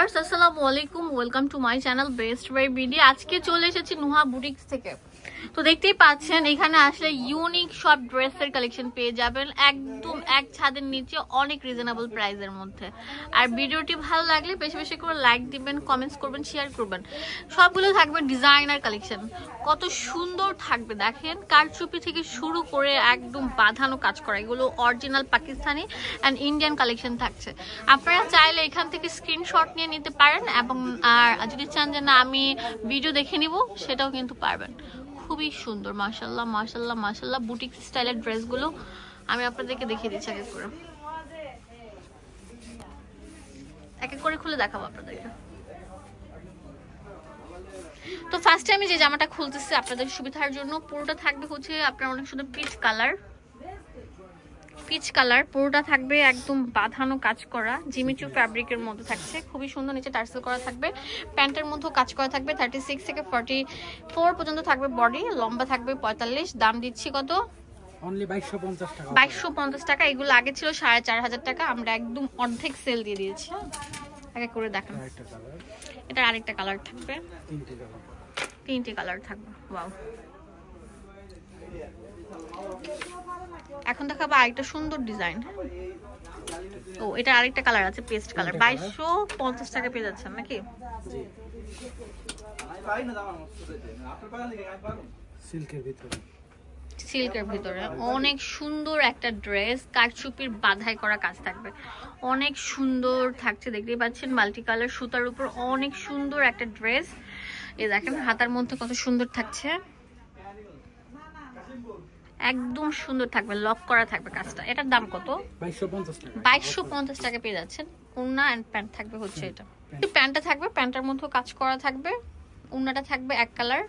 আসসালামু আলাইকুম, welcome to my channel best way video. আজকে চলে এসেছি নুহা বুটিক্স থেকে। তো দেখতেই পাচ্ছেন এখানে আসলে ইউনিক সব ড্রেসের কালেকশন পেয়ে যাবেন একদম এক ছাদের নিচে, অনেক রিজনেবল প্রাইসের মধ্যে। আর ভিডিওটি ভালো লাগলে বেশি বেশি করে লাইক দিবেন, কমেন্টস করবেন, শেয়ার করবেন। সবগুলো থাকবে ডিজাইনার কালেকশন, কত সুন্দর থাকবে দেখেন। কারচুপি থেকে শুরু করে একদম বাঁধানো কাজ করা, এগুলো original Pakistani and Indian collection থাকছে। আপনারা চাইলে এখান থেকে স্ক্রিনশট নিয়ে নিতে পারেন, এবং আর যদি চান যে না আমি ভিডিও দেখে নিব সেটাও কিন্তু পারবেন। খুবই সুন্দর, মাশাআল্লাহ মাশাআল্লাহ মাশাআল্লাহ। বুটিক স্টাইলের ড্রেসগুলো আমি আপনাদেরকে দেখিয়ে দিচ্ছি এক এক করে খুলে দেখাবো আপনাদেরকে। তো ফার্স্ট টাইমে যে জামাটা খুলতেছে আপনাদের সুবিধার জন্য, পুরোটা থাকবে হচ্ছে আপনার অনেক সুন্দর পিচ কালার, পুরোটা থাকবে একদম বাঁধানো কাজ করা জিমিচু ফ্যাব্রিকের মধ্যে থাকছে, খুবই সুন্দর। নিচে টার্সেল করা থাকবে, প্যান্টের মধ্যেও কাজ করা থাকবে। 36 থেকে 44 পর্যন্ত থাকবে বডি, লম্বা থাকবে 45। দাম দিচ্ছি কত? অনলি 2250 টাকা। 2250 টাকা। এগুলো আগে ছিল 4500 টাকা, আমরা একদম অর্ধেক সেল দিয়ে দিয়েছি। এক এক করে দেখেন। এটা আরেকটা কালার থাকবে, তিনটে কালার থাকবে। ওয়াও, এখন দেখাবো আরেকটা সুন্দর ডিজাইন। ও, এটা আরেকটা কালার আছে, পেস্ট কালার। 2250 টাকা পেয়ে যাচ্ছেন নাকি? সিল্কের ভিতরে অনেক সুন্দর একটা ড্রেস, কারচুপির বাঁধাই করা কাজ থাকবে, অনেক সুন্দর থাকছে। দেখতেই পাচ্ছেন মাল্টি কালার সুতার উপর অনেক সুন্দর একটা ড্রেস। এই দেখেন হাতার মধ্যে কত সুন্দর থাকছে, একদম সুন্দর থাকবে, লক করা থাকবে কাজটা। এটার দাম কত? 2250 টাকা পেয়ে যাচ্ছেন। ওড়না এন্ড প্যান্ট থাকবে হচ্ছে এটা। প্যান্টটা থাকবে, প্যান্টের মধ্যে কাজ করা থাকবে। ওড়নাটা থাকবে এক কালার,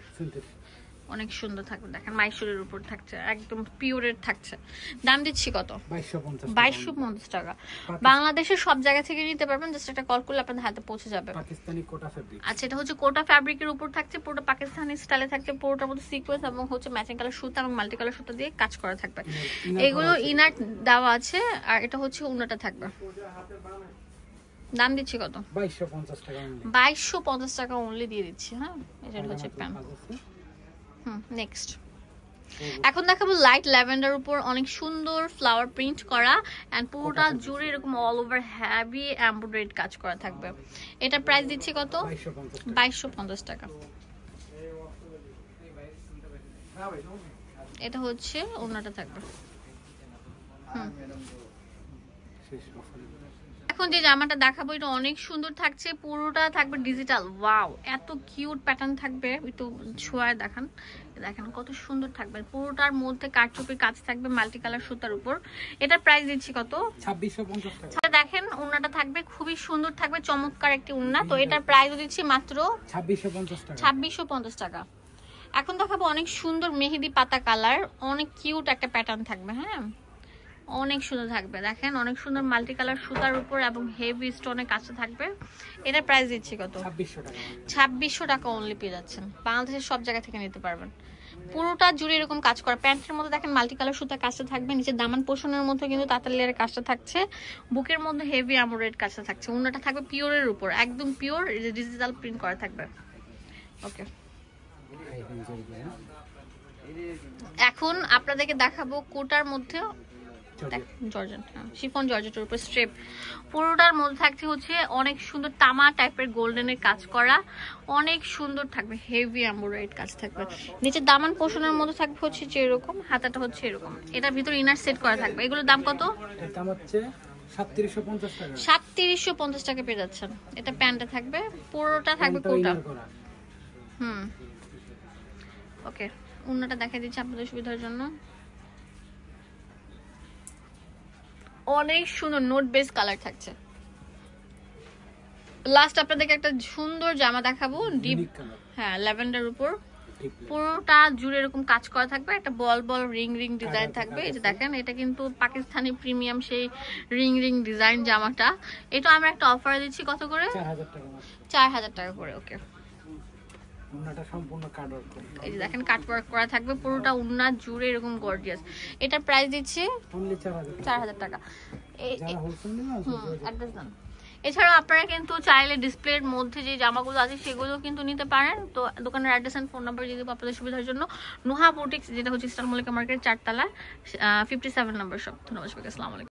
অনেক সুন্দর থাকবে। দেখেন মাইসুরের উপর থাকছে, একদম পিওরের থাকছে। দাম দিচ্ছি কত? 2250 টাকা। বাংলাদেশের সব জায়গা থেকে নিতে পারবেন, জাস্ট একটা কল করলে আপনাদের হাতে পৌঁছে যাবে। পাকিস্তানি কোটা ফেব্রিক। আচ্ছা, এটা হচ্ছে কোটা ফ্যাব্রিকের উপর থাকছে, পুরোটা পাকিস্তানি স্টাইলে থাকছে। পুরোটার মধ্যে সিকোয়েন্স এবং হচ্ছে ম্যাচিং কালার সুতা এবং মাল্টি কালার সুতা দিয়ে কাজ করা থাকবে। এগুলো ইনার দেওয়া আছে, আর এটা হচ্ছে ওড়নাটা থাকবে। দাম দিচ্ছি কত? 2250 টাকা। 2250 টাকা অনলি দিয়ে দিচ্ছি। হ্যাঁ, এটা হচ্ছে প্যান্ট। নেক্সট এখন দেখাবো লাইট ল্যাভেন্ডার উপর অনেক সুন্দর ফ্লাওয়ার প্রিন্ট করা, এন্ড পুরোটা জুড়ে এরকম অল ওভার হেভি এমব্রয়ডারি কাজ করা থাকবে। এটা প্রাইস দিচ্ছি কত? 2250 টাকা। এটা হচ্ছে ওড়নাটা থাকবে। এখন যে জামাটা দেখাবো এটা অনেক সুন্দর থাকছে, পুরোটা থাকবে ডিজিটাল। ওয়াও, এত কিউট প্যাটার্ন থাকবে, একটু ছোঁয়ায় দেখান। দেখেন কত সুন্দর থাকবে, পুরোটার মধ্যে কারচুপির কাজ থাকবে মাল্টি কালার সুতার উপর। এটার প্রাইস দিচ্ছি কত? 2650 টাকা। দেখেন ওড়নাটা থাকবে খুবই সুন্দর থাকবে, চমৎকার একটি ওড়না। তো এটার প্রাইস দিচ্ছি মাত্র 2650 টাকা। 2650 টাকা। এখন দেখাবো অনেক সুন্দর মেহেদি পাতা কালার, অনেক কিউট একটা প্যাটার্ন থাকবে। হ্যাঁ, অনেক সুন্দর থাকবে। দেখেন অনেক সুন্দর মাল্টি কালার সুতার উপর এবং হেভি স্টোনের কাছে থাকবে। এটার প্রাইস দিচ্ছি কত? 2600 টাকা অনলি পেয়ে যাচ্ছেন। বাংলাদেশের সব জায়গা থেকে নিতে পারবেন। পুরোটা জুড়ে এরকম কাজ করা, প্যান্টের মধ্যে দেখেন মাল্টি কালার সুতার কাজটা থাকবে, নিচে দামান পোষণের মধ্যে কিন্তু তাঁতের লেয়ারের কাজটা থাকছে, বুকের মধ্যে হেভি এমব্রয়ডারি কাজটা থাকছে। ওড়নাটা থাকবে পিওরের উপর, একদম পিওর ডিজিটাল প্রিন্ট করা থাকবে। ওকে, এখন আপনাদেরকে দেখাবো কোটার মধ্যে জর্জেট, শিফন জর্জেটের উপর স্ট্রিপ। পুরোটার মধ্যে থাকছে হচ্ছে অনেক সুন্দর তামা টাইপের গোল্ডেনের কাজ করা, অনেক সুন্দর থাকবে, হেভি এমব্রয়ডারি কাজ থাকবে। নিচে দামান পোষণের মধ্যে থাকবে হচ্ছে এরকম, হাতাটা হচ্ছে এরকম। এটার ভিতর ইনার সেট করা থাকবে। এগুলোর দাম কত? দাম হচ্ছে 3750 টাকা। 3750 টাকা পেয়ে যাচ্ছেন। এটা প্যান্টটা থাকবে, পুরোটা থাকবে কোটা। ওকে, ওড়নাটা দেখাই দিচ্ছি আপনাদের সুবিধার জন্য। অনেক সুন্দর নোট বেস কালার থাকছে। লাস্ট আপনাদেরকে একটা সুন্দর জামা দেখাবো, ডিপ হ্যাঁ ল্যাভেন্ডার উপর, পুরোটা জুড়ে এরকম কাজ করা থাকবে, একটা বল বল রিং রিং ডিজাইন থাকবে। এই যে দেখেন, এটা কিন্তু পাকিস্তানি প্রিমিয়াম সেই রিং রিং ডিজাইন জামাটা। এটা আমরা একটা অফার দিচ্ছি কত করে? 4000 টাকা করে। ওকে, ওড়নাটা সম্পূর্ণ কাট ওয়ার্ক করা, এই যে দেখেন কাট ওয়ার্ক করা থাকবে, পুরোটা ওড়না জুড়ে এরকম গর্জিয়াস। এটা প্রাইস দিচ্ছি অনলি 4000 টাকা। এই যারা হোলসেল নেবেন অ্যাড্রেস দেন। এছাড়াও আপনারা কিন্তু চাইলে ডিসপ্লের মধ্যে যে জামাগুলো আছে সেগুলো কিন্তু নিতে পারেন। তো দোকানের অ্যাড্রেস এন্ড ফোন নাম্বার দিয়ে দেবো আপনাদের সুবিধার জন্য। নুহা বুটিক্স, যেটা হচ্ছে ইস্টার্ন মল্লিকা মার্কেট 4 তলা 57 নম্বর শপ। ধন্যবাদ সবাইকে, আসসালামু আলাইকুম।